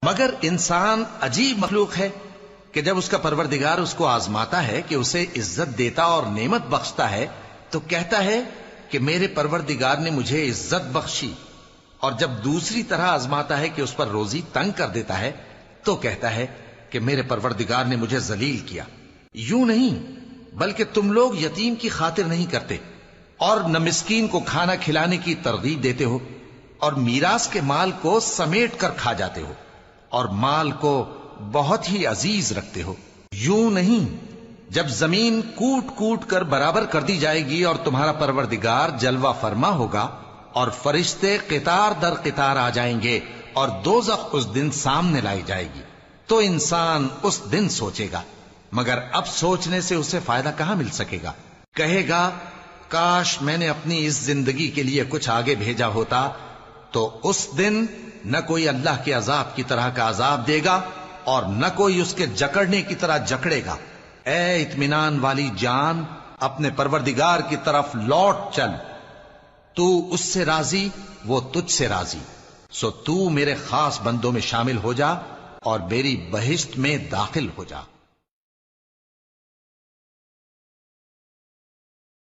مگر انسان عجیب مخلوق ہے کہ جب اس کا پروردگار اس کو آزماتا ہے کہ اسے عزت دیتا اور نعمت بخشتا ہے تو کہتا ہے کہ میرے پروردگار نے مجھے عزت بخشی، اور جب دوسری طرح آزماتا ہے کہ اس پر روزی تنگ کر دیتا ہے تو کہتا ہے کہ میرے پروردگار نے مجھے ذلیل کیا۔ یوں نہیں، بلکہ تم لوگ یتیم کی خاطر نہیں کرتے اور نہ مسکین کو کھانا کھلانے کی ترغیب دیتے ہو، اور میراث کے مال کو سمیٹ کر کھا جاتے ہو اور مال کو بہت ہی عزیز رکھتے ہو۔ یوں نہیں، جب زمین کوٹ کوٹ کر برابر کر دی جائے گی اور تمہارا پروردگار جلوہ فرما ہوگا اور فرشتے قطار در قطار آ جائیں گے اور دوزخ اس دن سامنے لائی جائے گی، تو انسان اس دن سوچے گا، مگر اب سوچنے سے اسے فائدہ کہاں مل سکے گا؟ کہے گا کاش میں نے اپنی اس زندگی کے لیے کچھ آگے بھیجا ہوتا، تو اس دن نہ کوئی اللہ کے عذاب کی طرح کا عذاب دے گا اور نہ کوئی اس کے جکڑنے کی طرح جکڑے گا۔ اے اطمینان والی جان، اپنے پروردگار کی طرف لوٹ چل، تو اس سے راضی، وہ تجھ سے راضی، سو تو میرے خاص بندوں میں شامل ہو جا اور میری بہشت میں داخل ہو جا۔